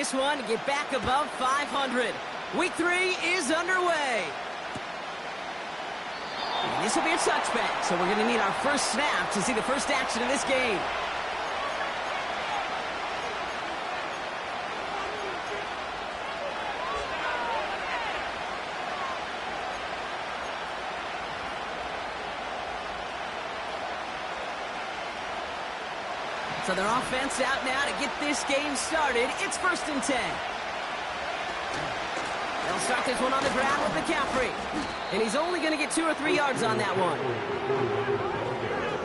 this one to get back above 500. Week 3 is underway. And this will be a touchback, so we're going to need our first snap to see the first action of this game. So their offense out now to get this game started. It's 1st and 10. They'll start this one on the ground with McCaffrey. And he's only going to get 2 or 3 yards on that one.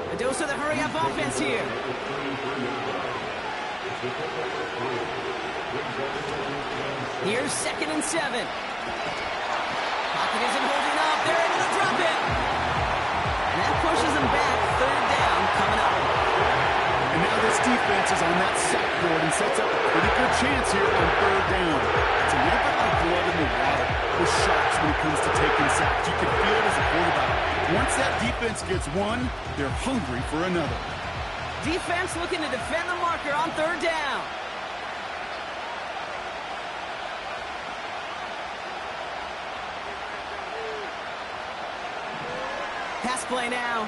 A dose of the hurry-up offense here. Here's 2nd and 7. Pocket isn't holding up. They're able to drop it. And that pushes them back. 3rd down coming up. And now this defense is on that sack board and sets up a pretty good chance here on 3rd down. It's a little bit like blood in the water with sharks when it comes to taking sacks. You can feel it as a quarterback. Once that defense gets one, they're hungry for another. Defense looking to defend the marker on 3rd down. Pass play now.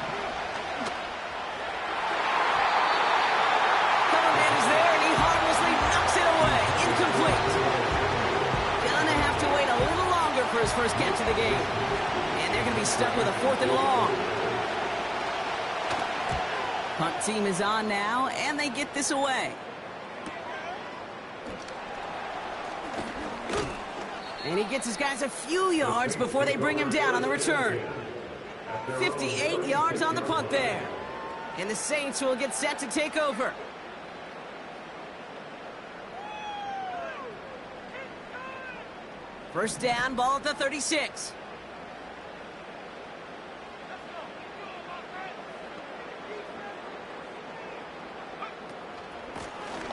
For his first catch of the game. And they're going to be stuck with a 4th and long. Punt team is on now, and they get this away. And he gets his guys a few yards before they bring him down on the return. 58 yards on the punt there. And the Saints will get set to take over. First down, ball at the 36.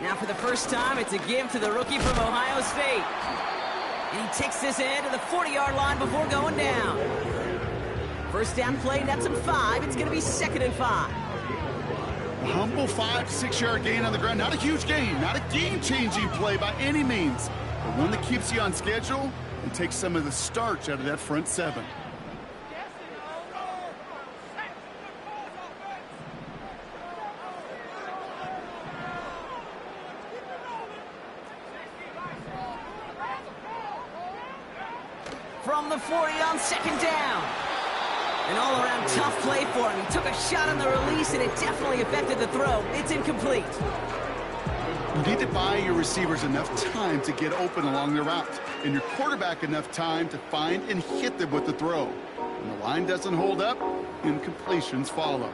Now for the first time, it's a give to the rookie from Ohio State. And he takes this in to the 40-yard line before going down. First down play, nets him 5. It's going to be 2nd and 5. A humble 5-6-yard gain on the ground. Not a huge gain, not a game-changing play by any means, but one that keeps you on schedule and takes some of the starch out of that front 7. From the 40 on 2nd down. An all-around tough play for him. He took a shot on the release, and it definitely affected the throw. It's incomplete. You need to buy your receivers enough time to get open along their route, and your quarterback enough time to find and hit them with the throw. When the line doesn't hold up, incompletions follow.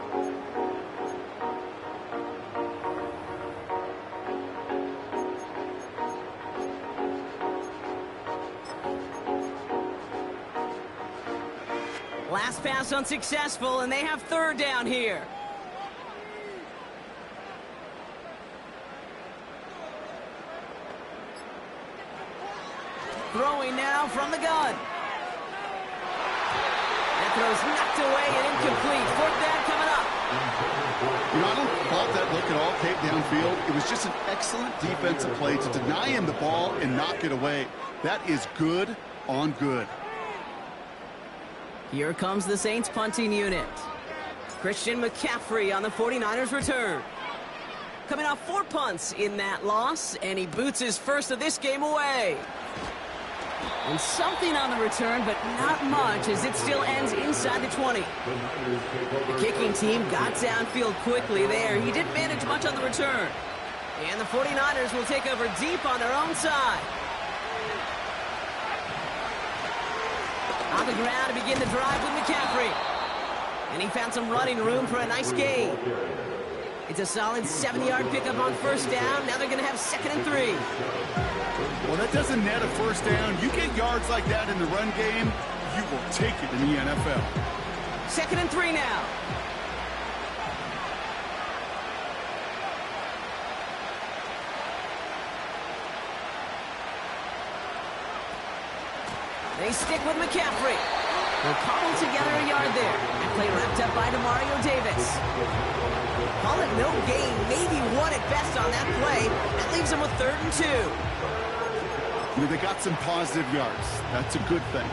Last pass unsuccessful, and they have 3rd down here. Throwing now from the gun. That throw's knocked away and incomplete. 4th down coming up. You know, I don't fault that look at all, Kate, downfield. It was just an excellent defensive play to deny him the ball and knock it away. That is good on good. Here comes the Saints punting unit. Christian McCaffrey on the 49ers return. Coming off 4 punts in that loss, and he boots his first of this game away. And something on the return, but not much, as it still ends inside the 20. The kicking team got downfield quickly there. He didn't manage much on the return. And the 49ers will take over deep on their own side. On the ground to begin the drive with McCaffrey. And he found some running room for a nice gain. It's a solid 70-yard pickup on 1st down. Now they're going to have 2nd and 3. Well, that doesn't net a 1st down. You get yards like that in the run game, you will take it in the NFL. 2nd and 3 now. They stick with McCaffrey. They'll cobble together a yard there. That play wrapped up by Demario Davis. Call it no gain, maybe 1 at best on that play. That leaves them with 3rd and 2. You know, they got some positive yards. That's a good thing.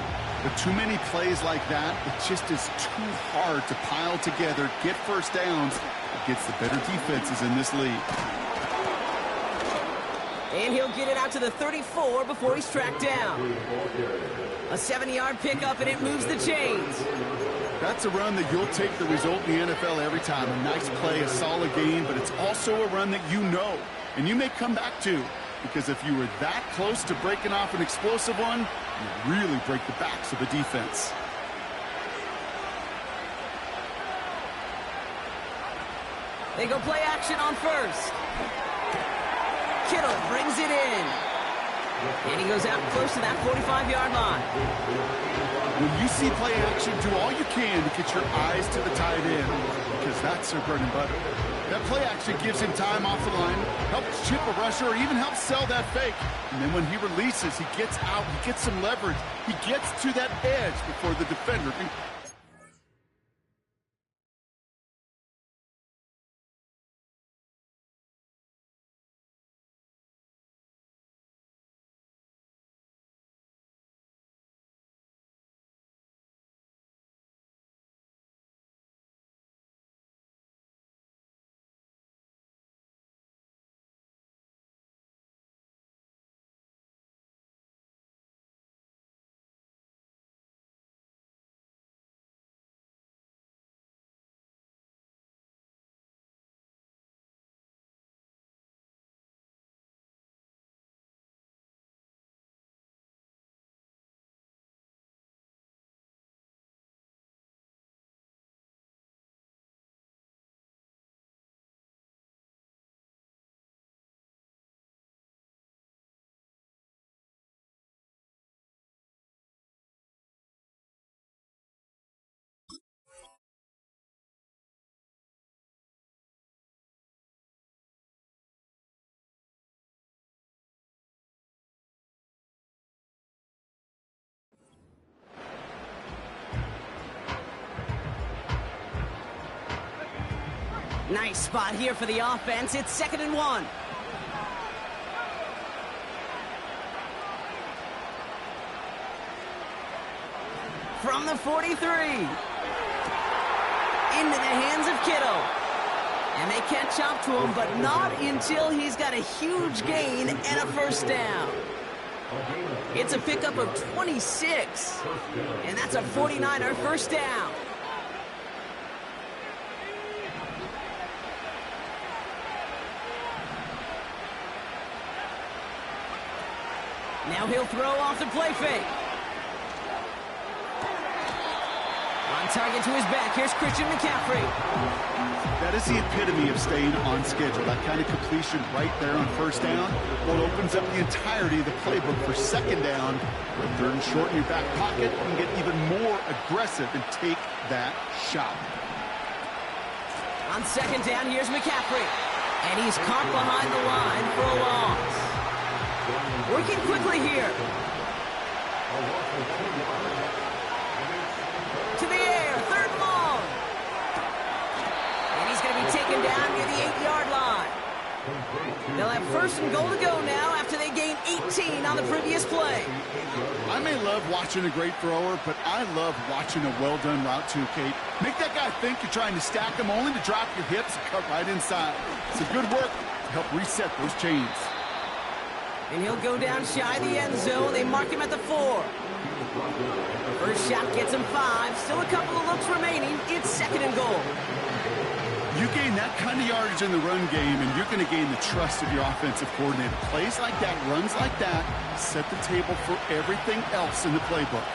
But too many plays like that, it just is too hard to pile together, get first downs against the better defenses in this league. And he'll get it out to the 34 before he's tracked down. A 70-yard pickup, and it moves the chains. That's a run that you'll take the result in the NFL every time. A nice play, a solid game, but it's also a run that you know, and you may come back to. Because if you were that close to breaking off an explosive one, you really break the backs of the defense. They go play action on first. Kittle brings it in. And he goes out close to that 45-yard line. When you see play action, do all you can to get your eyes to the tight end, because that's their bread and butter. That play action gives him time off the line, helps chip a rusher, or even helps sell that fake. And then when he releases, he gets out, he gets some leverage. He gets to that edge before the defender can... Nice spot here for the offense. It's 2nd and 1. From the 43. Into the hands of Kittle. And they catch up to him, but not until he's got a huge gain and a first down. It's a pickup of 26. And that's a 49er first down. Now he'll throw off the play fake. On target to his back. Here's Christian McCaffrey. That is the epitome of staying on schedule. That kind of completion right there on first down. Well, it opens up the entirety of the playbook for 2nd down. With 3rd and short in your back pocket, you can get even more aggressive and take that shot. On 2nd down, here's McCaffrey. And he's caught behind the line for a loss. Working quickly here. To the air, 3rd and long. And he's going to be taken down near the 8-yard line. They'll have 1st and goal to go now after they gained 18 on the previous play. I may love watching a great thrower, but I love watching a well-done route too, Kate. Make that guy think you're trying to stack him only to drop your hips and cut right inside. It's a good work to help reset those chains. And he'll go down shy of the end zone. They mark him at the 4. First shot gets him 5. Still a couple of looks remaining. It's 2nd and goal. You gain that kind of yardage in the run game, and you're going to gain the trust of your offensive coordinator. Plays like that, runs like that, set the table for everything else in the playbook.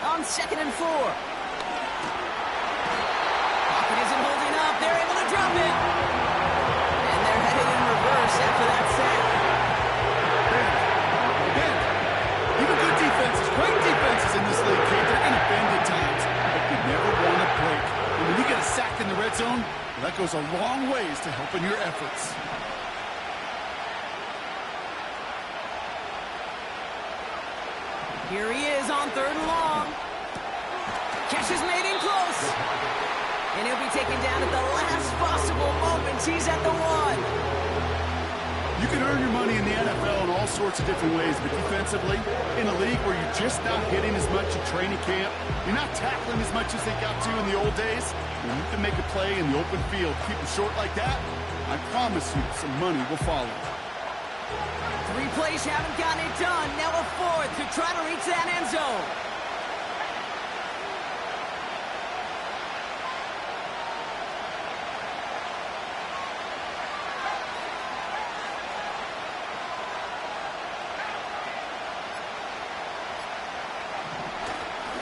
On 2nd and 4. Isn't holding up. They're able to drop it. And they're headed in reverse after that sack. Bend. Even good defenses, great defenses in this league, Kate, they're going to bend at times, but you never want to break. And when you get a sack in the red zone, well, that goes a long ways to helping your efforts. Here he is on 3rd and long. Catch is made in close. And he'll be taken down at the last possible moments. He's at the 1. You can earn your money in the NFL in all sorts of different ways, but defensively, in a league where you're just not hitting as much at training camp, you're not tackling as much as they got to in the old days, when you can make a play in the open field, keep it short like that, I promise you some money will follow. 3 plays haven't gotten it done. Now a 4th to try to reach that end zone.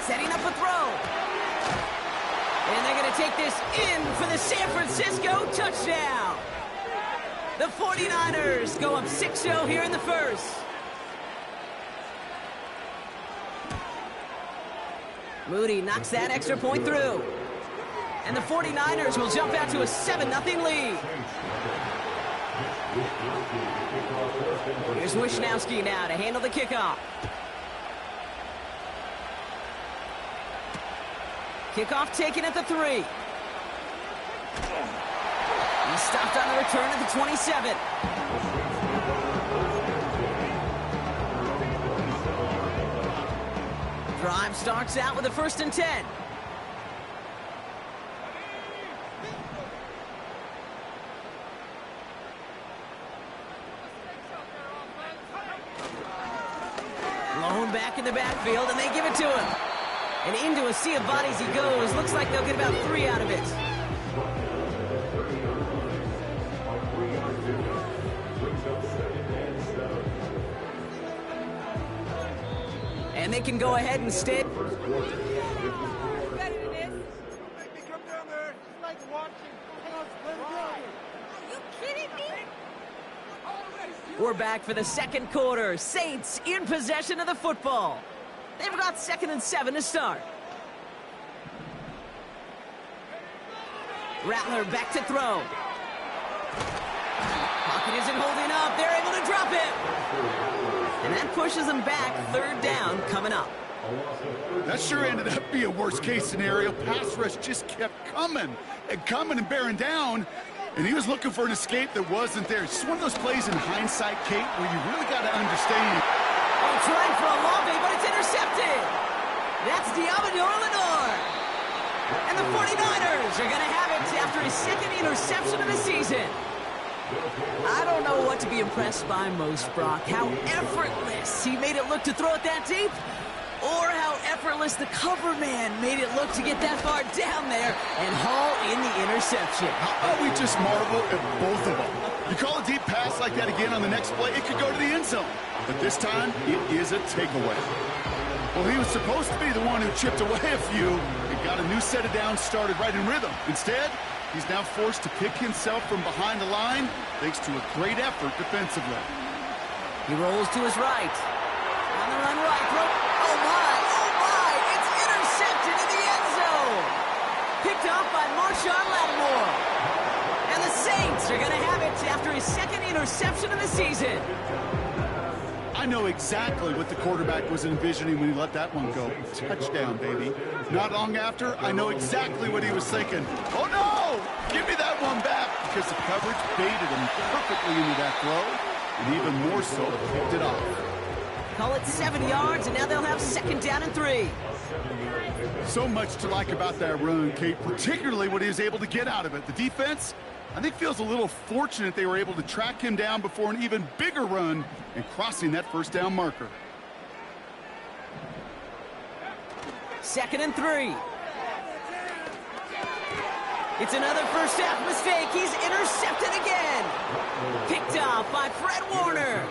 Setting up a throw. And they're going to take this in for the San Francisco touchdown. The 49ers go up 6-0 here in the first. Moody knocks that extra point through. And the 49ers will jump out to a 7-0 lead. Here's Wishnowski now to handle the kickoff. Kickoff taken at the 3. He's stopped on the return at the 27. Drive starts out with a 1st and 10. Blown back in the backfield, and they give it to him. And into a sea of bodies he goes. Looks like they'll get about 3 out of it. And they can go ahead instead. Are you kidding me? We're back for the second quarter. Saints in possession of the football. They've got 2nd and 7 to start. Rattler back to throw. Pocket isn't holding up. They're able to drop it. And that pushes them back. 3rd down coming up. That sure ended up being a worst-case scenario. Pass rush just kept coming and bearing down. And he was looking for an escape that wasn't there. It's just one of those plays in hindsight, Kate, where you really got to understand. Oh, trying for a long day, but it's intercepted. That's Diablo Lenore. And the 49ers are going to have it after his 2nd interception of the season. I don't know what to be impressed by most, Brock. How effortless he made it look to throw it that deep, or how effortless the cover man made it look to get that far down there and haul in the interception. How about we just marvel at both of them? You call a deep pass like that again on the next play, it could go to the end zone. But this time, it is a takeaway. Well, he was supposed to be the one who chipped away a few and got a new set of downs started right in rhythm. Instead, he's now forced to pick himself from behind the line thanks to a great effort defensively. He rolls to his right. On the run right. Throw. Oh, my. It's intercepted in the end zone. Picked off by Marshawn Lattimore. And the Saints are going to have it after his 2nd interception of the season. I know exactly what the quarterback was envisioning when he let that one go. Touchdown, baby. Not long after, I know exactly what he was thinking. Oh, no! Give me that one back, because the coverage baited him perfectly into that throw, and even more so, picked it off. Call it 7 yards, and now they'll have 2nd down and 3. So much to like about that run, Kate, particularly what he was able to get out of it. The defense, I think, feels a little fortunate they were able to track him down before an even bigger run and crossing that 1st down marker. 2nd and 3. It's another first half mistake. He's intercepted again. Picked off by Fred Warner.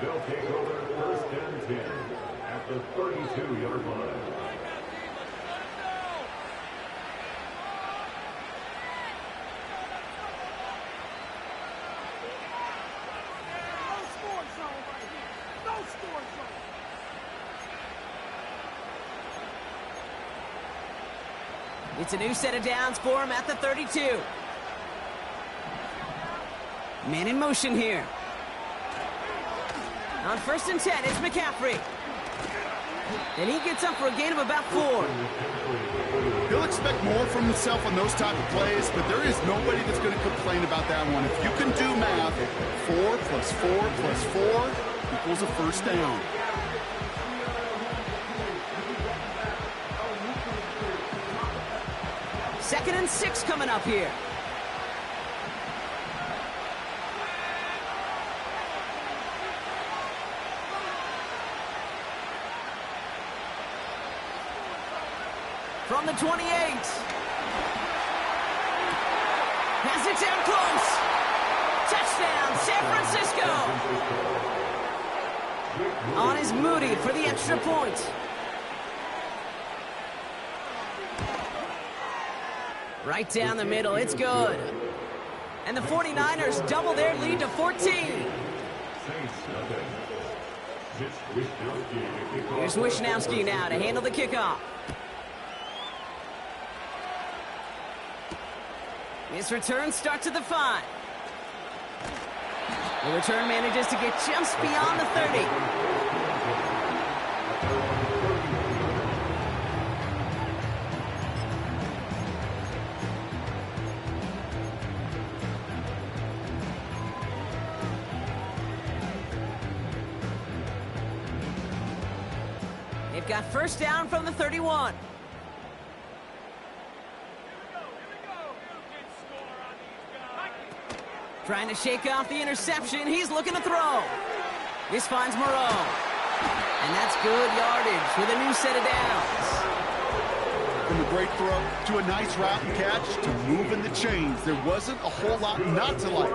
They'll take over 1st and 10 at the 32-yard line. It's a new set of downs for him at the 32. Man in motion here. On 1st and 10, it's McCaffrey. And he gets up for a gain of about 4. He'll expect more from himself on those type of plays, but there is nobody that's going to complain about that one. If you can do math, 4 plus 4 plus 4 equals a first down. Second and 6 coming up here. From the 28. Has it down close. Touchdown, San Francisco. On is Moody for the extra point. Right down the middle, it's good. And the 49ers double their lead to 14. Here's Wishnowski now to handle the kickoff. His return starts at the 5. The return manages to get just beyond the 30. They've got first down from the 31. Trying to shake off the interception. He's looking to throw. This finds Moreau. And that's good yardage with a new set of downs. From a great throw to a nice route and catch to moving the chains. There wasn't a whole lot not to like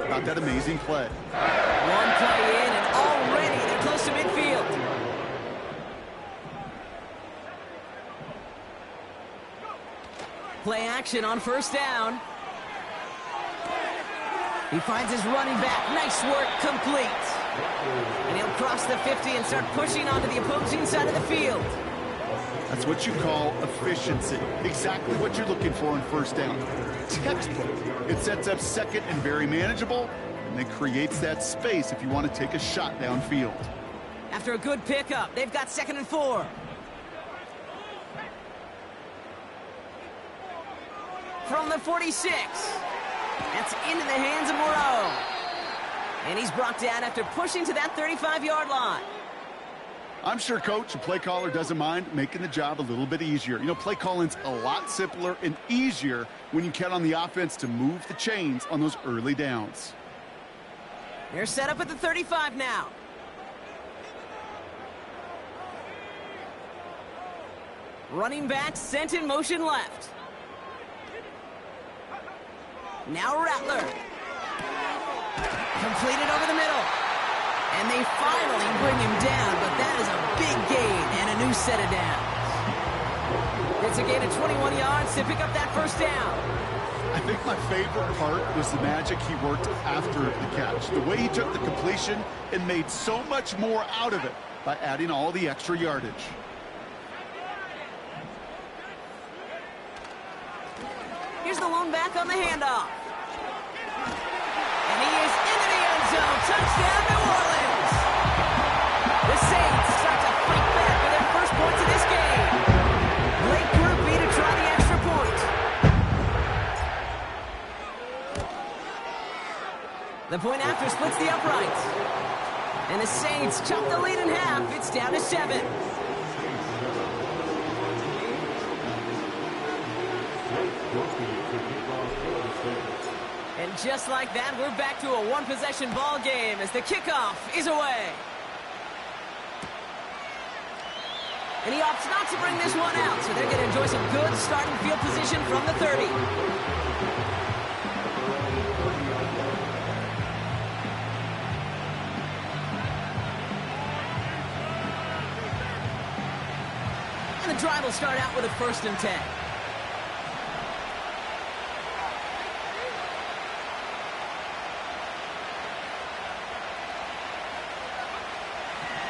about that amazing play. One play in and already they're close to midfield. Play action on first down. He finds his running back. Nice work, complete. And he'll cross the 50 and start pushing onto the opposing side of the field. That's what you call efficiency. Exactly what you're looking for in first down. Textbook. It sets up second and very manageable, and it creates that space if you want to take a shot downfield. After a good pickup, they've got second and 4. From the 46. That's into the hands of Moreau. And he's brought down after pushing to that 35-yard line. I'm sure coach and play caller doesn't mind making the job a little bit easier. You know, play calling's a lot simpler and easier when you count on the offense to move the chains on those early downs. They're set up at the 35 now. Running back sent in motion left. Now Rattler. Completed over the middle. And they finally bring him down, but that is a big gain and a new set of downs. It's a gain of 21 yards to pick up that first down. I think my favorite part was the magic he worked after the catch. The way he took the completion and made so much more out of it by adding all the extra yardage. Here's the lone back on the handoff. And he is into the end zone. Touchdown, New Orleans. The Saints start to fight back for their first points of this game. Late groupie to try the extra point. The point after splits the uprights. And the Saints chop the lead in half. It's down to 7. And just like that, we're back to a one-possession ball game as the kickoff is away. And he opts not to bring this one out, so they're going to enjoy some good starting field position from the 30. And the drive will start out with a 1st and 10.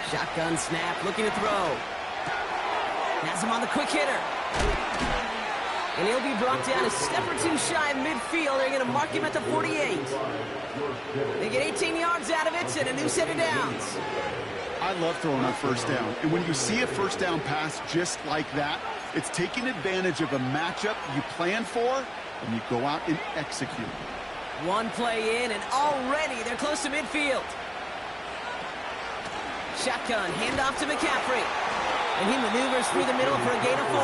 Shotgun snap, looking to throw. Has him on the quick hitter. And he'll be brought down a step or two shy of midfield. They're going to mark him at the 48. They get 18 yards out of it and a new set of downs. I love throwing on first down. And when you see a first down pass just like that, it's taking advantage of a matchup you plan for, and you go out and execute. One play in, and already they're close to midfield. Shotgun, handoff to McCaffrey. And he maneuvers through the middle for a gain of 4.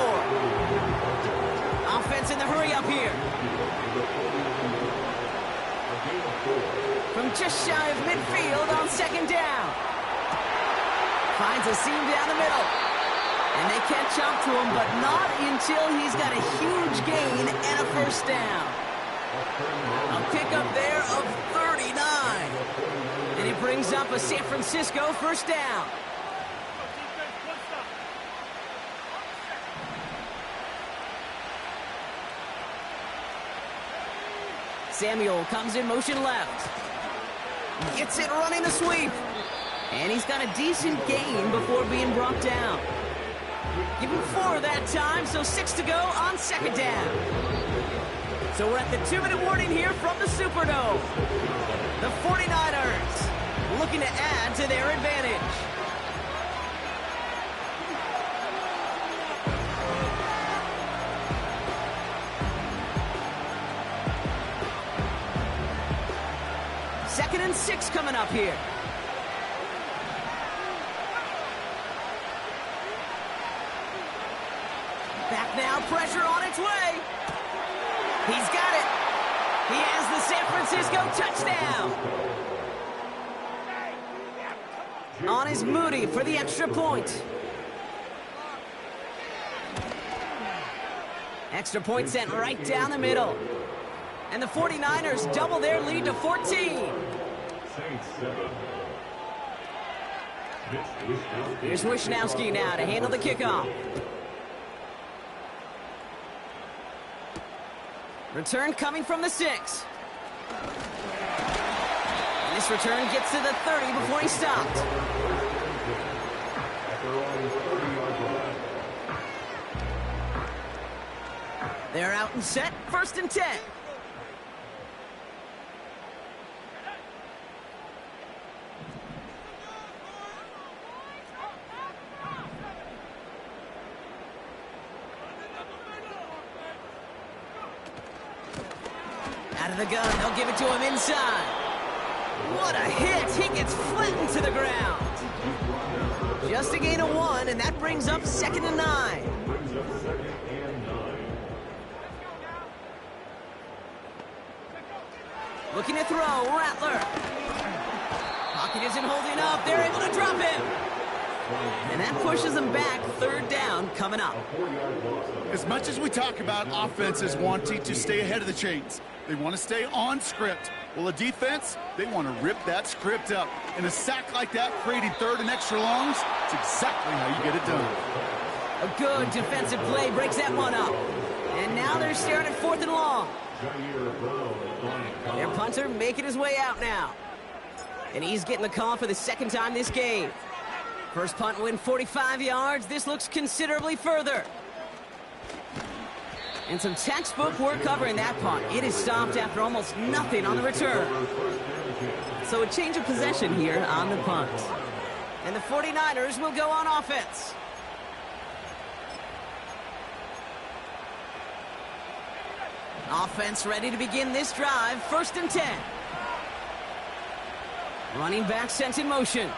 Offense in the hurry up here. From just shy of midfield on second down. Finds a seam down the middle. And they catch up to him, but not until he's got a huge gain and a first down. A pickup there of 39. And it brings up a San Francisco first down. Samuel comes in motion left. Gets it running the sweep. And he's got a decent gain before being brought down. Give him 4 that time, so 6 to go on second down. So we're at the 2-minute warning here from the Superdome. The 49ers looking to add to their advantage. Second and 6 coming up here. Back now, pressure on its way. He's got it. He has the San Francisco touchdown. On is Moody for the extra point. Extra point sent right down the middle. And the 49ers double their lead to 14. Here's Wishnowski now to handle the kickoff. Return coming from the 6. And this return gets to the 30 before he stopped. They're out and set, first and 10. Out of the gun, they'll give it to him inside. What a hit! He gets flattened to the ground. Just a gain of 1, and that brings up second and 9. Looking to throw, Rattler. Pocket isn't holding up. They're able to drop him. And that pushes them back. Third down coming up. As much as we talk about offenses wanting to stay ahead of the chains, they want to stay on script. Well, a defense, they want to rip that script up. And a sack like that, creating third and extra longs, it's exactly how you get it done. A good defensive play breaks that one up. And now they're staring at 4th and long. Their punter making his way out now. And he's getting the call for the second time this game. First punt win 45 yards. This looks considerably further. And some textbook work covering that punt. It is stopped after almost nothing on the return. So a change of possession here on the punt. And the 49ers will go on offense. Offense ready to begin this drive. First and 10. Running back sent in motion.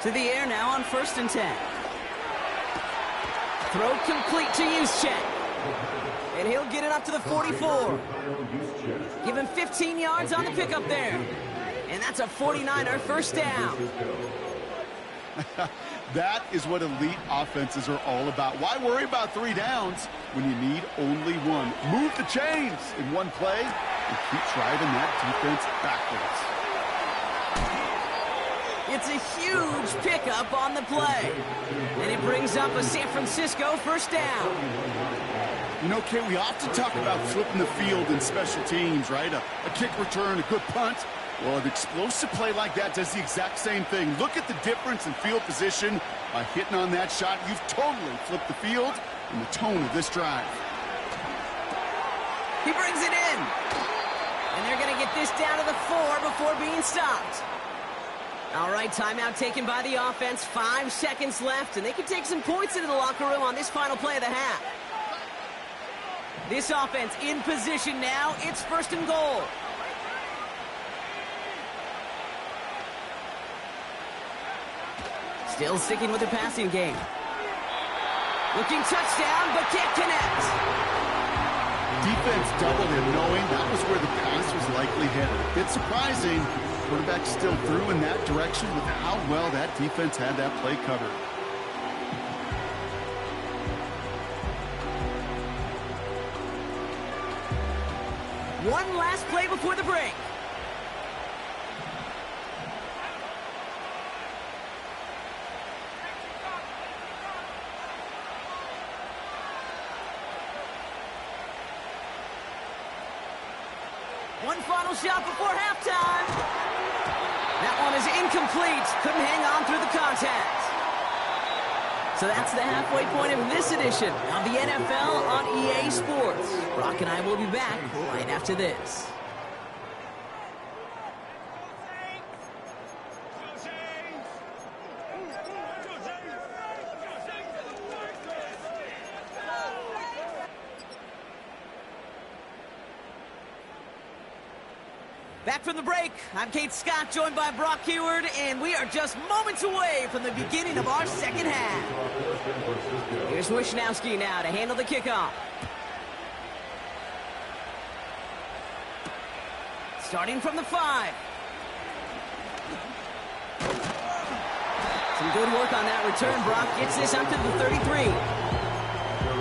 To the air now on first and 10. Throw complete to Juszczyk. And he'll get it up to the 44. Give him 15 yards on the pickup there. And that's a 49er first down. That is what elite offenses are all about. Why worry about 3 downs when you need only 1? Move the chains in one play and keep driving that defense backwards. It's a huge pickup on the play. And it brings up a San Francisco first down. You know, Kate, we often talk about flipping the field in special teams, right? A kick return, a good punt. Well, an explosive play like that does the exact same thing. Look at the difference in field position By hitting on that shot, you've totally flipped the field and the tone of this drive. He brings it in. And they're going to get this down to the 4 before being stopped. All right, timeout taken by the offense. 5 seconds left, and they can take some points into the locker room on this final play of the half. This offense in position now. It's 1st and goal. Still sticking with the passing game. Looking touchdown, but can't connect. Defense doubled him, knowing that was where the pass was likely headed. It's surprising. Quarterback still threw in that direction with how well that defense had that play covered. One last play before the break. One final shot before halftime. That one is incomplete. Couldn't hang on through the contact. So that's the halfway point of this edition of the NFL on EA Sports. Brock and I will be back right after this. Back from the break, I'm Kate Scott, joined by Brock Heward, and we are just moments away from the beginning of our second half. Here's Wishnowski now to handle the kickoff. Starting from the 5. Some good work on that return. Brock gets this up to the 33.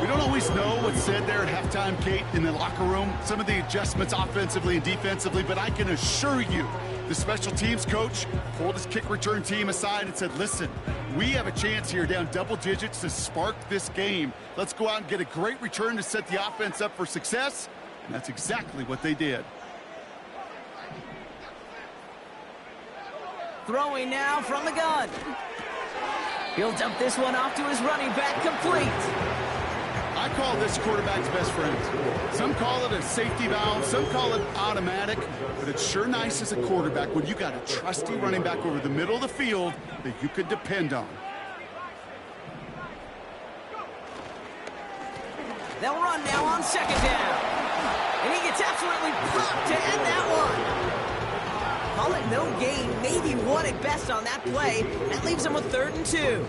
We don't always know what's said there at halftime, Kate, in the locker room. Some of the adjustments offensively and defensively, but I can assure you the special teams coach pulled his kick return team aside and said, listen, we have a chance here down double digits to spark this game. Let's go out and get a great return to set the offense up for success. And that's exactly what they did. Throwing now from the gun. He'll dump this one off to his running back, complete. I call this quarterback's best friend. Some call it a safety valve, some call it automatic, but it's sure nice as a quarterback when you got a trusty running back over the middle of the field that you could depend on. They'll run now on 2nd down. And he gets absolutely popped to end that one. Call it no gain, maybe 1 at best on that play. That leaves him with 3rd and 2.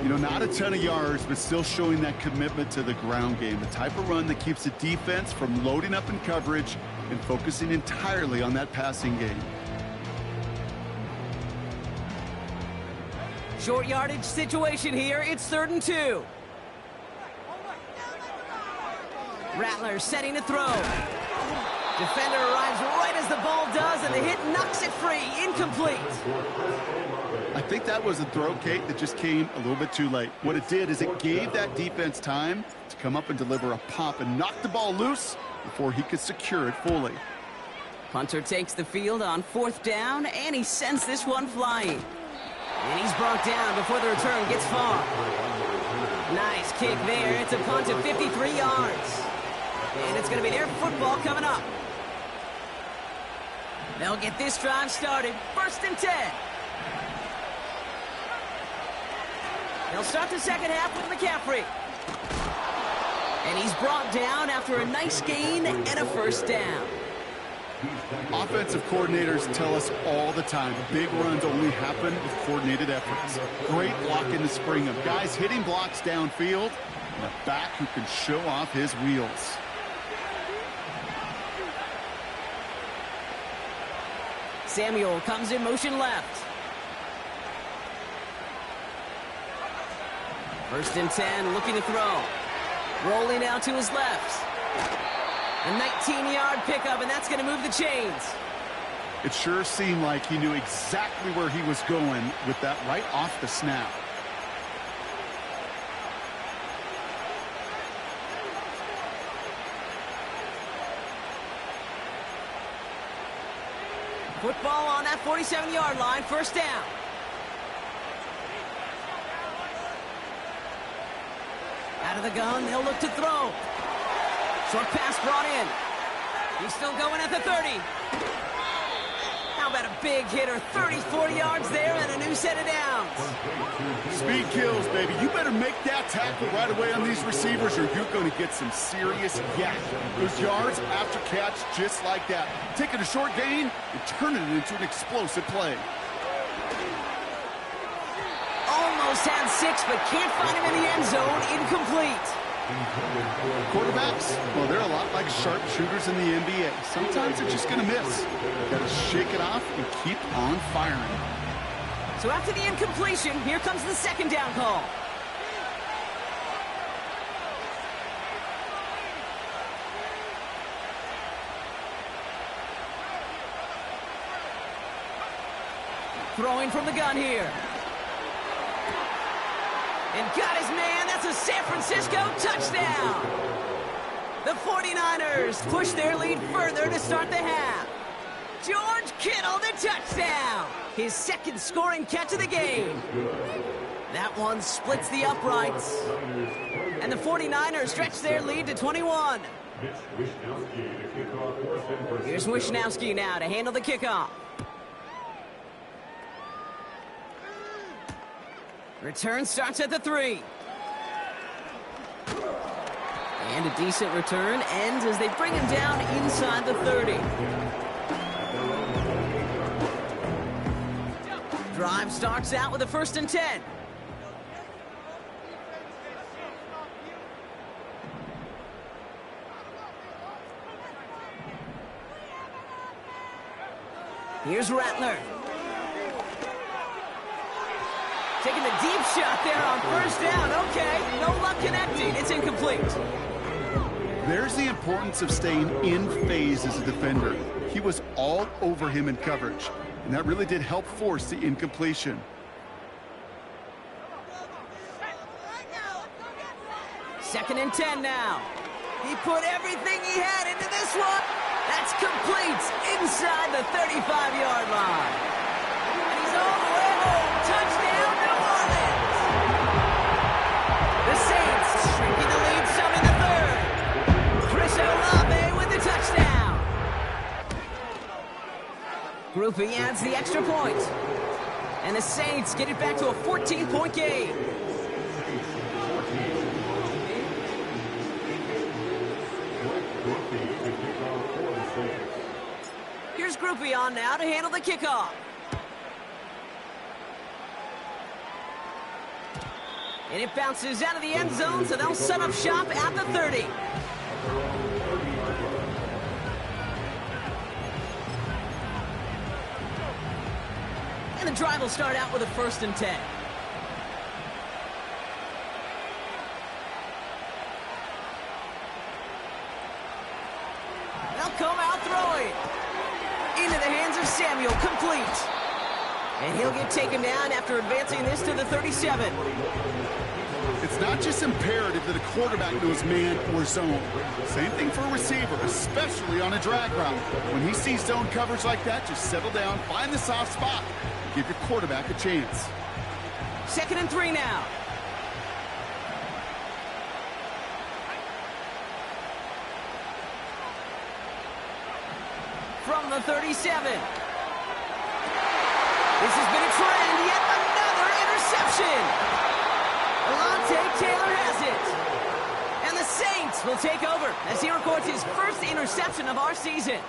You know, not a ton of yards, but still showing that commitment to the ground game. The type of run that keeps the defense from loading up in coverage and focusing entirely on that passing game. Short yardage situation here. It's 3rd and 2. Rattler setting to throw. Defender arrives right as the ball does, and the hit knocks it free. Incomplete. I think that was a throw, Kate, that just came a little bit too late. What it did is it gave that defense time to come up and deliver a pop and knock the ball loose before he could secure it fully. Punter takes the field on 4th down, and he sends this one flying. And he's brought down before the return gets far. Nice kick there. It's a punt of 53 yards. And it's going to be their football coming up. They'll get this drive started. 1st and 10. They'll start the second half with McCaffrey. And he's brought down after a nice gain and a 1st down. Offensive coordinators tell us all the time, big runs only happen with coordinated efforts. Great block in the spring of guys hitting blocks downfield and a back who can show off his wheels. Samuel comes in motion left. 1st and 10, looking to throw. Rolling out to his left. A 19-yard pickup, and that's going to move the chains. It sure seemed like he knew exactly where he was going with that right off the snap. Football on that 47-yard line, 1st down. Out of the gun, they'll look to throw. Short pass brought in. He's still going at the 30. How about a big hitter? 30, 40 yards there and a new set of downs. Speed kills, baby. You better make that tackle right away on these receivers or you're going to get some serious yak. Those yards after catch just like that. Taking a short gain and turning it into an explosive play. Almost had 6, but can't find him in the end zone. Incomplete. Quarterbacks, well, they're a lot like sharpshooters in the NBA. Sometimes they're just going to miss. Got to shake it off and keep on firing. So after the incompletion, here comes the second down call. Throwing from the gun here. And got his man. That's a San Francisco touchdown. The 49ers push their lead further to start the half. George Kittle, the touchdown. His second scoring catch of the game. That one splits the uprights. And the 49ers stretch their lead to 21. Here's Wishnowski now to handle the kickoff. Return starts at the 3. And a decent return ends as they bring him down inside the 30. Drive starts out with a 1st and 10. Here's Rattler. Taking the deep shot there on 1st down. Okay, no luck connecting. It's incomplete. There's the importance of staying in phase as a defender. He was all over him in coverage, and that really did help force the incompletion. Second and 10 now. He put everything he had into this one. That's complete inside the 35-yard line. And he's all the way home. Touchdown, New Orleans. The Saints shrinking the lead some in the 3rd. Chris Olave with the touchdown. Grouping adds the extra point. And the Saints get it back to a 14-point game. Here's Groupie on now to handle the kickoff. And it bounces out of the end zone, so they'll set up shop at the 30. And the drive will start out with a 1st and 10. They'll come out throwing. Into the hands of Samuel, complete. And he'll get taken down after advancing this to the 37. It's not just imperative that a quarterback knows man or zone. Same thing for a receiver, especially on a drag route. When he sees zone coverage like that, just settle down, find the soft spot, and give your quarterback a chance. 2nd and 3 now. From the 37. This has been a trend, yet another interception. Alontae Taylor has it. And the Saints will take over as he records his first interception of our season.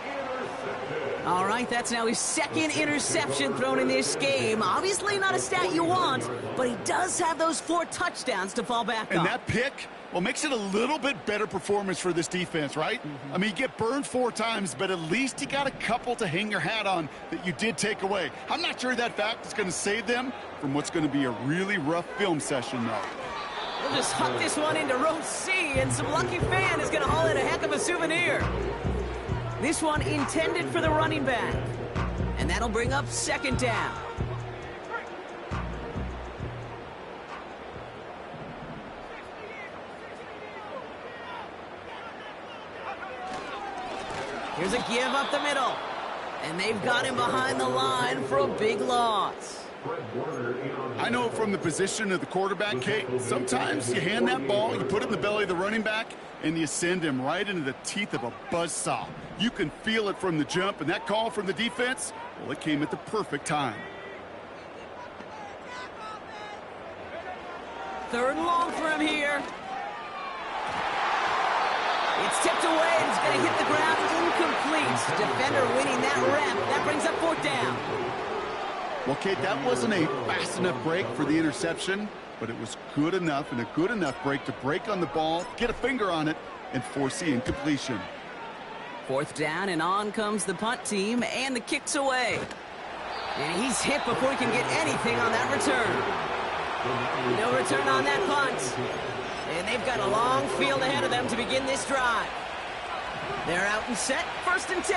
All right, that's now his 2nd interception thrown in this game. Obviously not a stat you want, but he does have those 4 touchdowns to fall back on. And that pick, well, makes it a little bit better performance for this defense, right? I mean, you get burned 4 times, but at least you got a couple to hang your hat on that you did take away. I'm not sure that fact is going to save them from what's going to be a really rough film session, though. We'll just huck this one into row C, and some lucky fan is going to haul in a heck of a souvenir. This one intended for the running back. And that'll bring up 2nd down. Here's a give up the middle. And they've got him behind the line for a big loss. I know from the position of the quarterback, Kate, sometimes you hand that ball, you put it in the belly of the running back, and you send him right into the teeth of a buzzsaw. You can feel it from the jump, and that call from the defense, well, it came at the perfect time. 3rd and long for him here. It's tipped away, and it's going to hit the ground incomplete. Defender winning that rep. That brings up 4th down. Well, Kate, that wasn't a fast enough break for the interception, but it was good enough and a good enough break to break on the ball, get a finger on it, and force the incompletion. 4th down, and on comes the punt team, and the kick's away. And he's hit before he can get anything on that return. No return on that punt. And they've got a long field ahead of them to begin this drive. They're out and set, 1st and 10.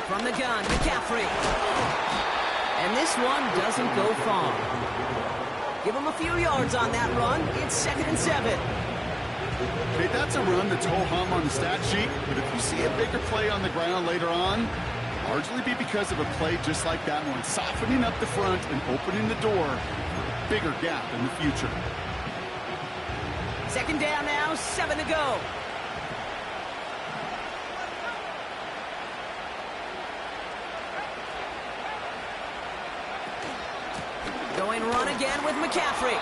From the gun, McCaffrey. And this one doesn't go far. Give him a few yards on that run. It's 2nd and 7. Okay, that's a run that's ho-hum on the stat sheet, but if you see a bigger play on the ground later on, largely be because of a play just like that one, softening up the front and opening the door for a bigger gap in the future. 2nd down now, 7 to go. Going run again with McCaffrey.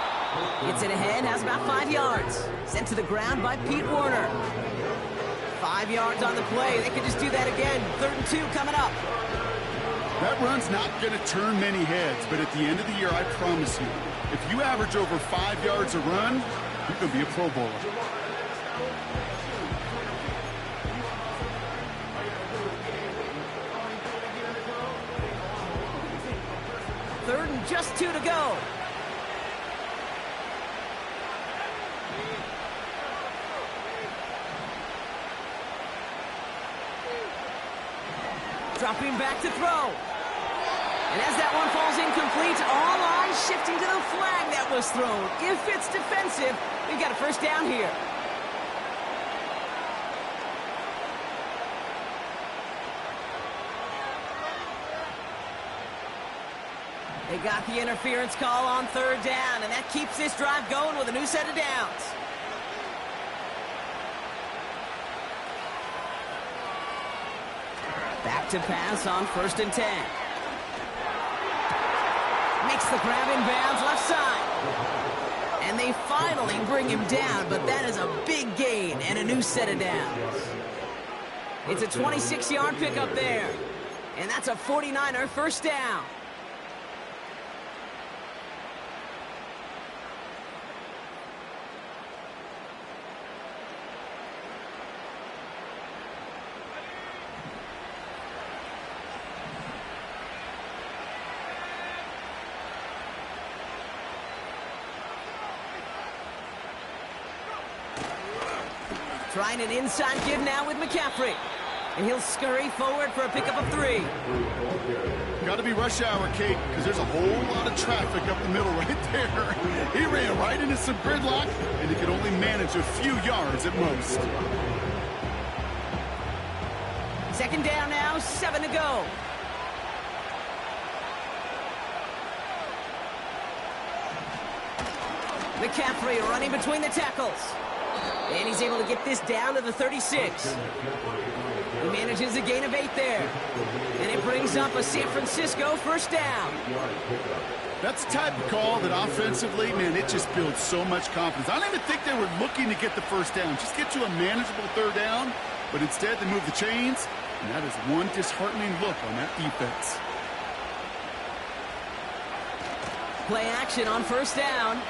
Gets it ahead, has about 5 yards. Sent to the ground by Pete Werner. 5 yards on the play. They could just do that again. 3rd and 2 coming up. That run's not going to turn many heads, but at the end of the year, I promise you, if you average over 5 yards a run, you're going to be a Pro Bowler. Third and just 2 to go. Dropping back to throw. And as that one falls incomplete, all eyes shifting to the flag that was thrown. If it's defensive, we've got a 1st down here. They got the interference call on 3rd down, and that keeps this drive going with a new set of downs. Back to pass on 1st and 10. Makes the grab in bounds left side. And they finally bring him down, but that is a big gain and a new set of downs. It's a 26-yard pickup there. And that's a 49er 1st down. Trying an inside give now with McCaffrey. And he'll scurry forward for a pickup of 3. Got to be rush hour, Kate, because there's a whole lot of traffic up the middle right there. He ran right into some gridlock, and he could only manage a few yards at most. 2nd down now, 7 to go. McCaffrey running between the tackles. And he's able to get this down to the 36. He manages a gain of 8 there. And it brings up a San Francisco 1st down. That's the type of call that offensively, man, it just builds so much confidence. I don't even think they were looking to get the 1st down. Just get to a manageable 3rd down. But instead, they move the chains. And that is one disheartening look on that defense. Play action on 1st down.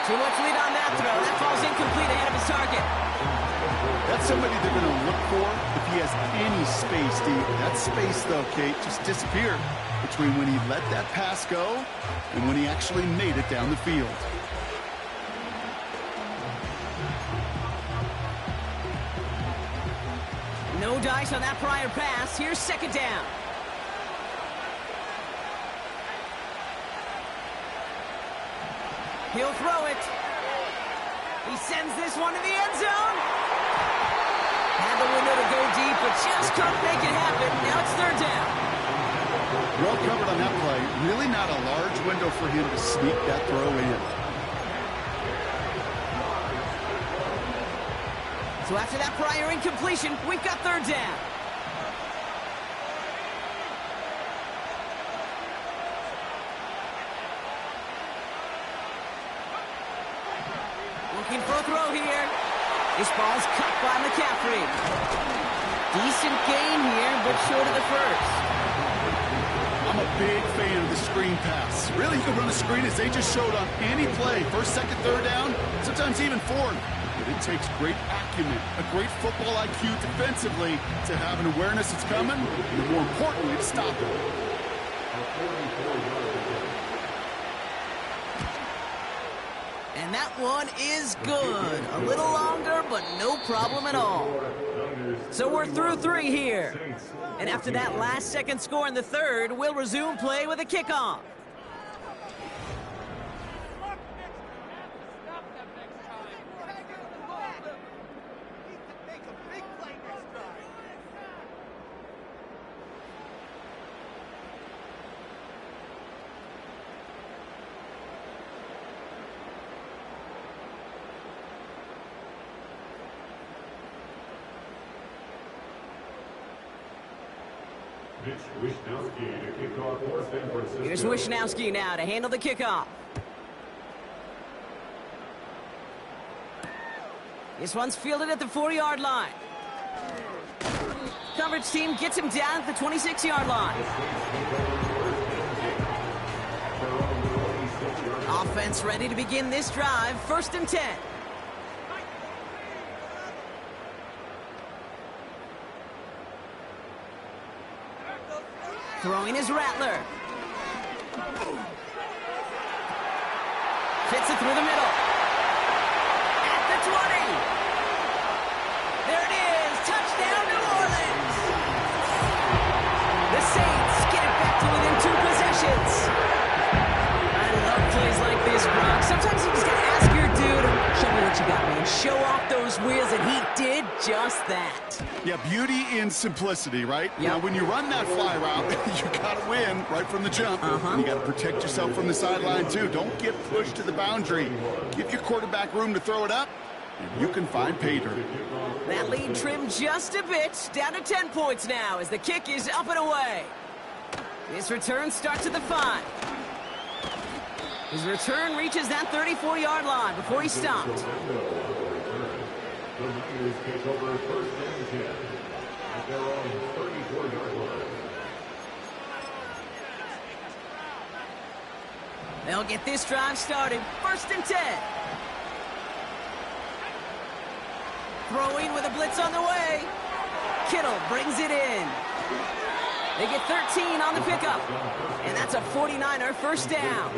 Too much lead on that throw. That falls incomplete ahead of his target. That's somebody they're going to look for if he has any space, Steve. That space, though, Kate, just disappeared between when he let that pass go and when he actually made it down the field. No dice on that prior pass. Here's 2nd down. He'll throw it. He sends this one to the end zone. Had the window to go deep, but just couldn't make it happen. Now it's third down. Well covered on that play. Really not a large window for him to sneak that throw in. So after that prior incompletion, we've got third down. Looking for a throw here. This ball's cut by McCaffrey. Decent gain here, but short of the first. I'm a big fan of the screen pass. Really, you can run a screen as they just showed on any play. First, second, third down, sometimes even fourth. But it takes great acumen, a great football IQ defensively to have an awareness it's coming, and more importantly, to stop it. And that one is good. A little longer, but no problem at all. So we're through three here. And after that last-second score in the third, we'll resume play with a kickoff. Here's Wishnowski now to handle the kickoff. This one's fielded at the 4-yard line. Coverage team gets him down at the 26-yard line. Offense ready to begin this drive. 1st and 10. Throwing is Rattler. Fits it through the middle. At the 20. There it is. Touchdown, New Orleans. The Saints get it back to within 2 possessions. I love plays like this, Brock. Sometimes you just got to ask your dude, show me what you got, man. Show off those wheels, and he did just that. Yeah, beauty in simplicity, right? Yep. Now, when you run that fly route, you got to win right from the jump. And you got to protect yourself from the sideline, too. Don't get pushed to the boundary. Give your quarterback room to throw it up, and you can find pay dirt. That lead trimmed just a bit, down to 10 points now as the kick is up and away. This return starts at the 5. His return reaches that 34-yard line before he's stopped. The Niners take over 1st and 10 at their own 34-yard line. They'll get this drive started. 1st and 10. Throwing with a blitz on the way. Kittle brings it in. They get 13 on the pickup. And that's a 49er first down.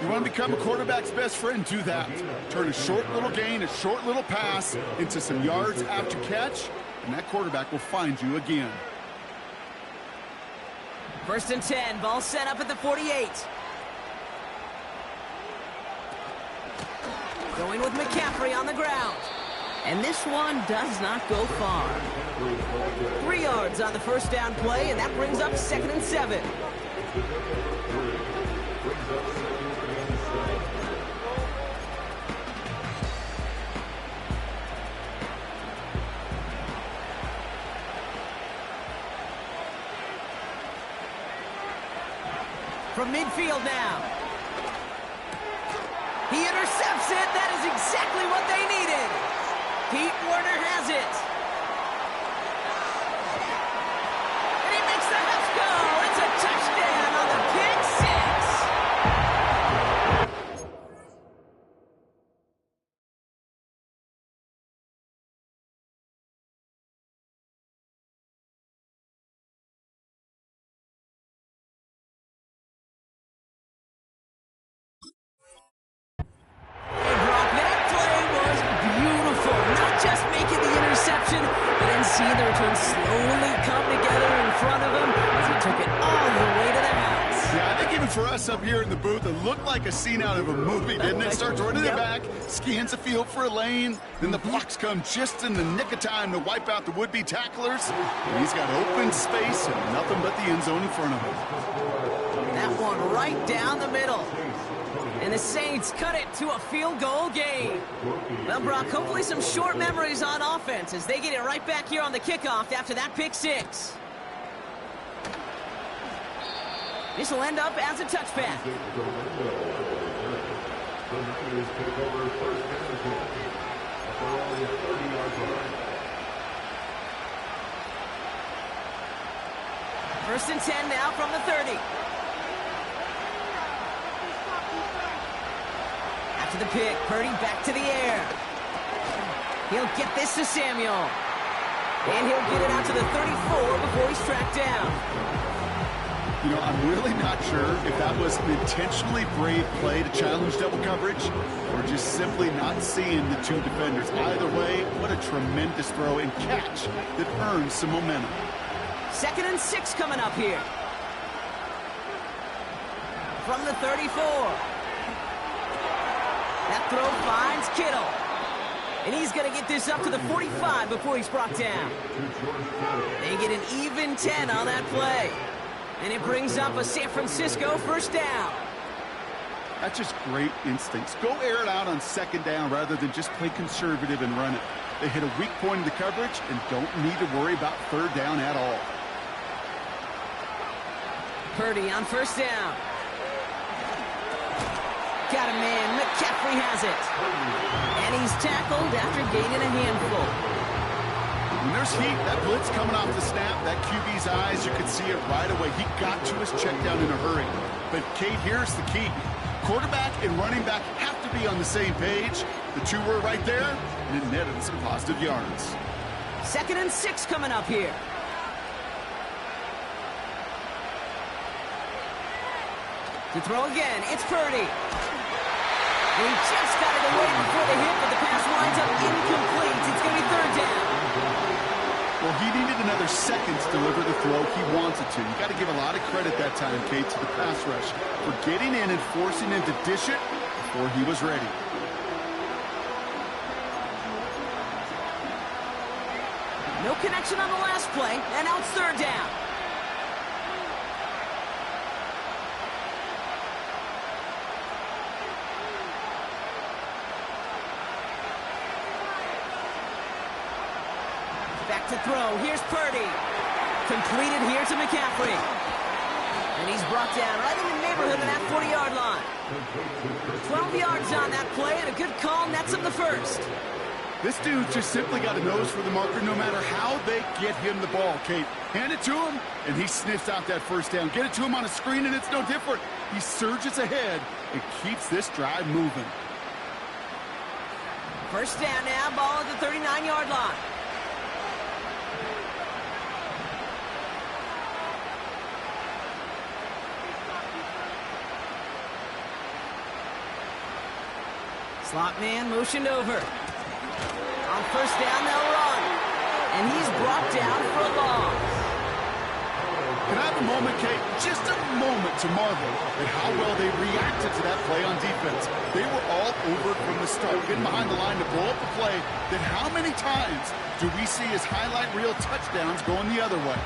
You want to become a quarterback's best friend, do that. Turn a short little gain, a short little pass into some yards after catch, and that quarterback will find you again. 1st and 10, ball set up at the 48. Going with McCaffrey on the ground. And this one does not go far. 3 yards on the first down play, and that brings up 2nd and 7. From midfield now. He intercepts it. That is exactly what they needed. Pete Werner has it. And he makes the Huffs go. It's a touchdown on the pick six. Hey, Brock, that play was beautiful. Not just making the interception, for us up here in the booth, it looked like a scene out of a movie, didn't it? Starts running it back, scans the field for a lane, then the blocks come just in the nick of time to wipe out the would-be tacklers. And he's got open space and nothing but the end zone in front of him. That one right down the middle. And the Saints cut it to a field goal game. Well, Brock, hopefully some short memories on offense as they get it right back here on the kickoff after that pick six. This will end up as a touchback. First and 10 now from the 30. After the pick, Purdy back to the air. He'll get this to Samuel. And he'll get it out to the 34 before he's tracked down. You know, I'm really not sure if that was an intentionally brave play to challenge double coverage or just simply not seeing the two defenders. Either way, what a tremendous throw and catch that earns some momentum. 2nd and 6 coming up here. From the 34. That throw finds Kittle. And he's going to get this up to the 45 before he's brought down. They get an even 10 on that play. And it brings up a San Francisco first down. That's just great instincts. Go air it out on 2nd down rather than just play conservative and run it. They hit a weak point in the coverage and don't need to worry about 3rd down at all. Purdy on first down. Got a man. McCaffrey has it. And he's tackled after gaining a handful. When there's heat, that blitz coming off the snap, that QB's eyes, you could see it right away. He got to his check down in a hurry. But, Kate, here's the key. Quarterback and running back have to be on the same page. The two were right there, and it netted some positive yards. 2nd and 6 coming up here. To throw again, it's Purdy. He just got it away before the hit, but the pass winds up incomplete. It's going to be 3rd down. Well, he needed another second to deliver the throw he wanted to. You got to give a lot of credit that time, Kate, to the pass rush for getting in and forcing him to dish it before he was ready. No connection on the last play, and now it's 3rd down. Back to throw. Here's Purdy. Completed here to McCaffrey. And he's brought down right in the neighborhood of that 40-yard line. 12 yards on that play, and a good call nets him the first. This dude just simply got a nose for the marker no matter how they get him the ball, Kate. Hand it to him, and he sniffs out that first down. Get it to him on a screen, and it's no different. He surges ahead and keeps this drive moving. First down now, ball at the 39-yard line. Slot man motioned over. On first down, they'll run. And he's brought down for a loss. Can I have a moment, Kate? Just a moment to marvel at how well they reacted to that play on defense. They were all over it from the start, getting behind the line to blow up the play. Then how many times do we see his highlight reel touchdowns going the other way?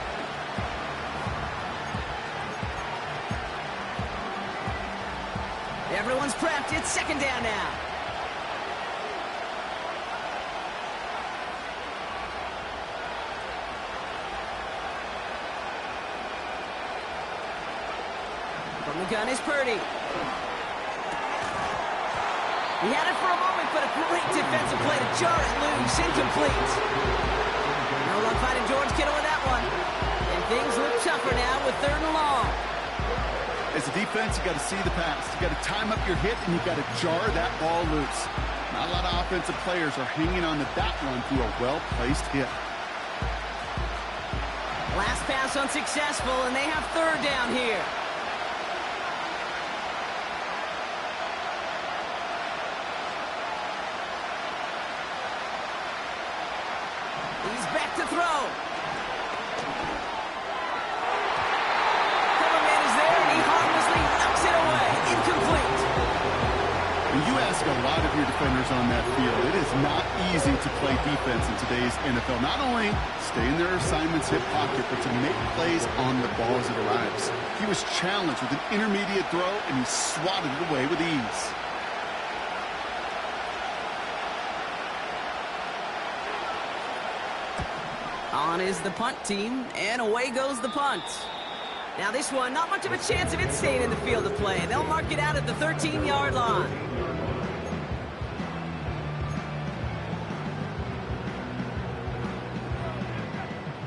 Everyone's prepped. It's 2nd down now. From the gun is Purdy. He had it for a moment, but a great defensive play to jar it loose. Incomplete. No luck finding George Kittle with that one. And things look tougher now with 3rd and long. As a defense, you got to see the pass. You got to time up your hit, and you got to jar that ball loose. Not a lot of offensive players are hanging on to that one through a well-placed hit. Last pass unsuccessful, and they have 3rd down here. He's back to throw. Coverman is there, and he harmlessly knocks defenders on that field. It is not easy to play defense in today's NFL. Not only stay in their assignment's hip pocket, but to make plays on the ball as it arrives. He was challenged with an intermediate throw, and he swatted it away with ease. On is the punt team, and away goes the punt. Now this one, not much of a chance of it staying in the field of play. They'll mark it out at the 13-yard line.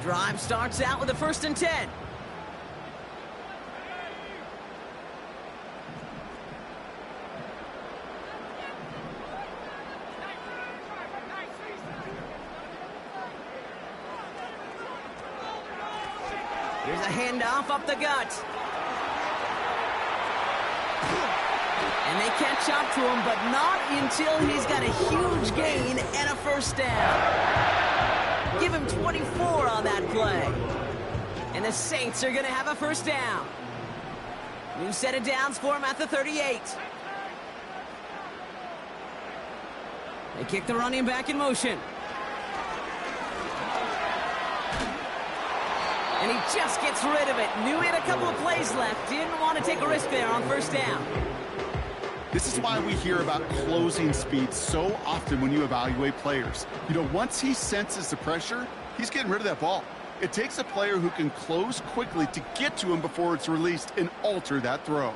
Drive starts out with a 1st and 10. Here's a handoff up the gut. And they catch up to him, but not until he's got a huge gain and a 1st down. Give him 24 on that play. And the Saints are going to have a 1st down. New set of downs for him at the 38. They kick the running back in motion. And he just gets rid of it. Knew he had a couple of plays left. Didn't want to take a risk there on 1st down. This is why we hear about closing speed so often when you evaluate players. You know, once he senses the pressure, he's getting rid of that ball. It takes a player who can close quickly to get to him before it's released and alter that throw.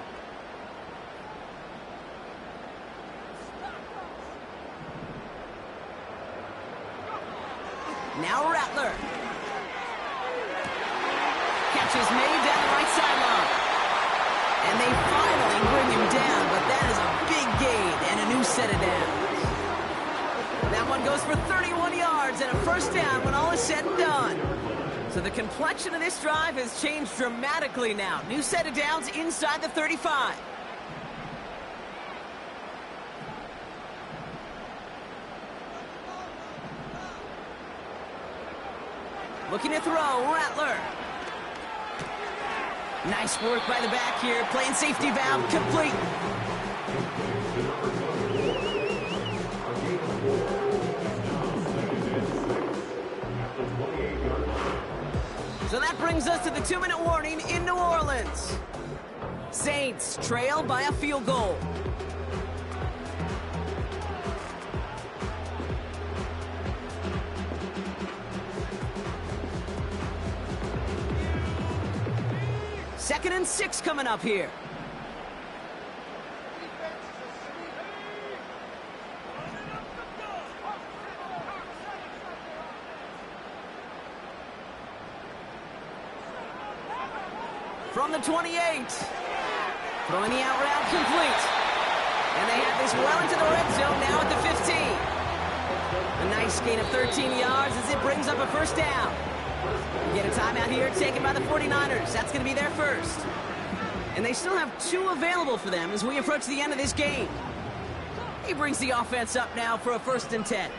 Now Rattler. Catch is made down the right sideline. And they finally bring him down, but that is a big gain and a new set of downs. That one goes for 31 yards and a 1st down when all is said and done. So the complexion of this drive has changed dramatically now. New set of downs inside the 35. Looking to throw, Rattler. Nice work by the back here, playing safety valve, complete. So that brings us to the 2-minute warning in New Orleans. Saints trail by a field goal. Second and 6 coming up here. From the 28. Throwing the out route complete. And they have this well into the red zone now at the 15. A nice gain of 13 yards as it brings up a 1st down. We get a timeout here taken by the 49ers. That's going to be their 1st. And they still have 2 available for them as we approach the end of this game. He brings the offense up now for a 1st and 10.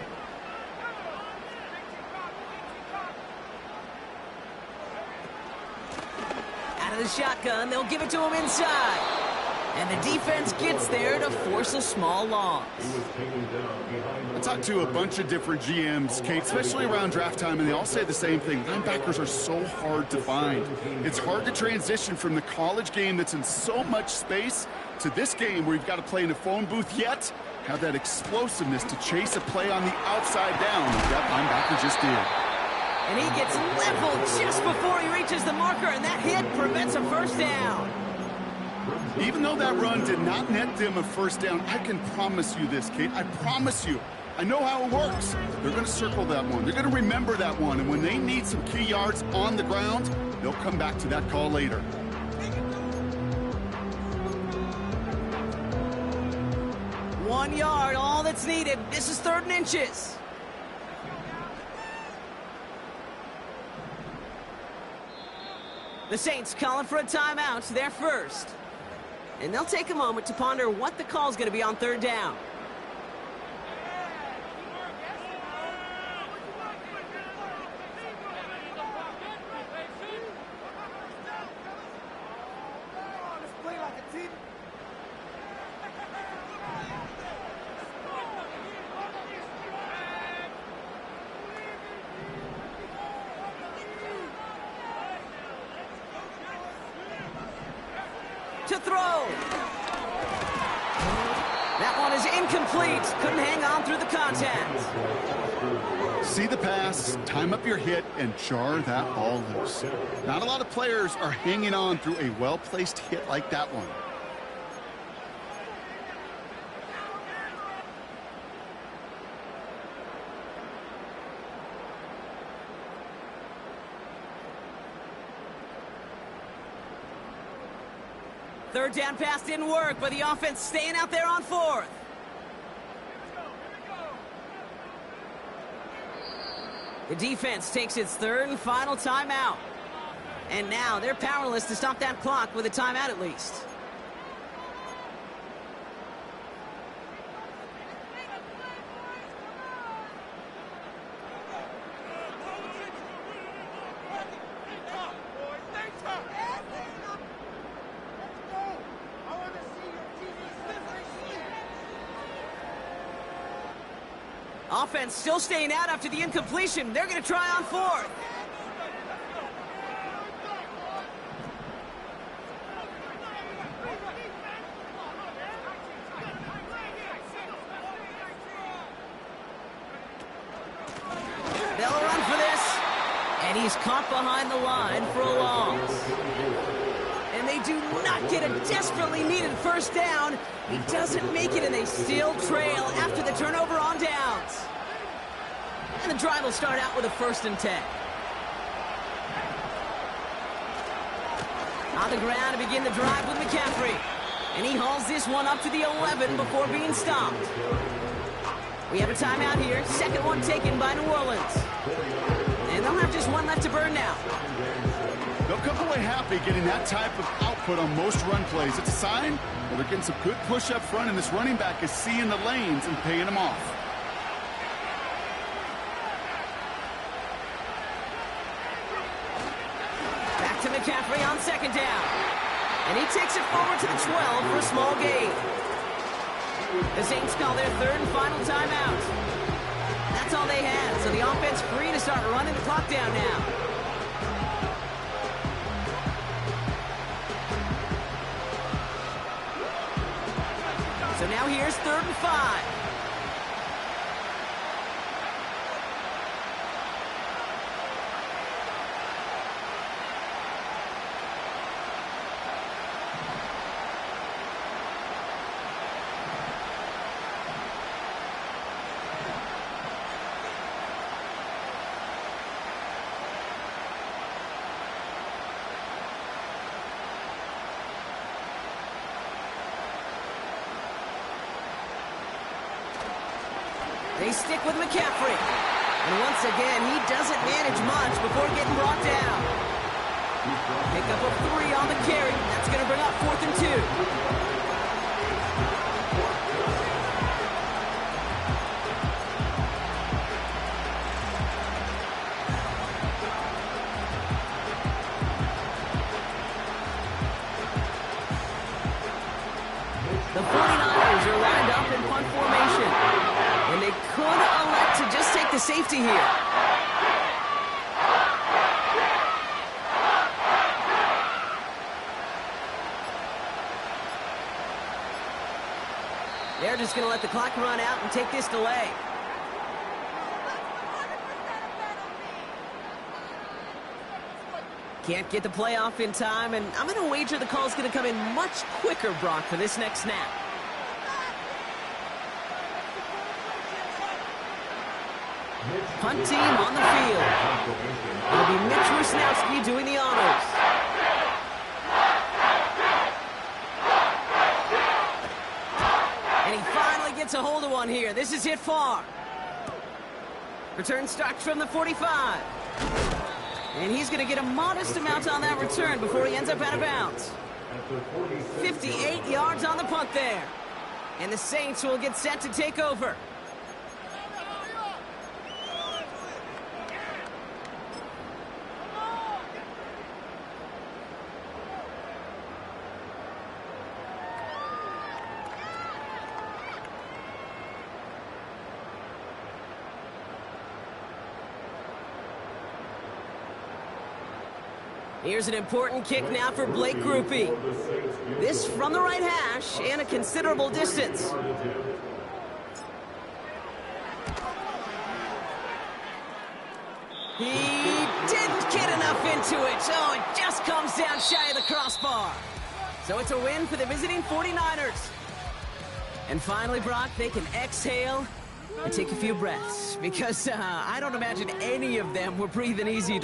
Out of the shotgun, they'll give it to him inside. And the defense gets there to force a small loss. I talked to a bunch of different GMs, Kate, especially around draft time, and they all say the same thing. Linebackers are so hard to find. It's hard to transition from the college game that's in so much space to this game where you've got to play in a phone booth, yet have that explosiveness to chase a play on the outside down. That linebacker just did. And he gets leveled just before he reaches the marker, and that hit prevents a 1st down. Even though that run did not net them a 1st down, I can promise you this, Kate. I promise you. I know how it works. They're going to circle that one. They're going to remember that one. And when they need some key yards on the ground, they'll come back to that call later. One yard, all that's needed. This is 3rd and inches. The Saints calling for a timeout, their 1st. And they'll take a moment to ponder what the call's going to be on 3rd down. to throw. That one is incomplete. Couldn't hang on through the contact. See the pass, time up your hit, and jar that ball loose. Not a lot of players are hanging on through a well-placed hit like that one. Third down pass didn't work, but the offense staying out there on fourth. The defense takes its third and final timeout. And now they're powerless to stop that clock with a timeout at least. Offense still staying out after the incompletion. They're going to try on fourth. They'll run for this. And he's caught behind the line for a loss. And they do not get a desperately needed first down. He doesn't make it, and they still trail after the turnover on downs. And the drive will start out with a 1st and 10. On the ground to begin the drive with McCaffrey. And he hauls this one up to the 11 before being stopped. We have a timeout here. Second one taken by New Orleans. And they'll have just one left to burn now. They'll come away happy getting that type of output on most run plays. It's a sign that they're getting some good push up front, and this running back is seeing the lanes and paying them off. Back to McCaffrey on second down. And he takes it forward to the 12 for a small gain. The Saints call their third and final timeout. That's all they had, so the offense free to start running the clock down now. So now here's 3rd and 5. They stick with McCaffrey. And once again, he doesn't manage much before getting brought down. Pick up a 3 on the carry. That's going to bring up 4th and 2. The 49ers are lined up in punt formation. And they could elect to just take the safety here. They're just going to let the clock run out and take this delay. Can't get the play off in time, and I'm going to wager the call's going to come in much quicker, Brock, for this next snap. Punt team on the field. It'll be Mitch Wisnowski doing the honors. And he finally gets a hold of one here. This is hit far. Return starts from the 45. And he's going to get a modest amount on that return before he ends up out of bounds. 58 yards on the punt there. And the Saints will get set to take over. Here's an important kick now for Blake Groupie. This from the right hash and a considerable distance. He didn't get enough into it. Oh, it just comes down shy of the crossbar. So it's a win for the visiting 49ers. And finally, Brock, they can exhale and take a few breaths because I don't imagine any of them were breathing easy.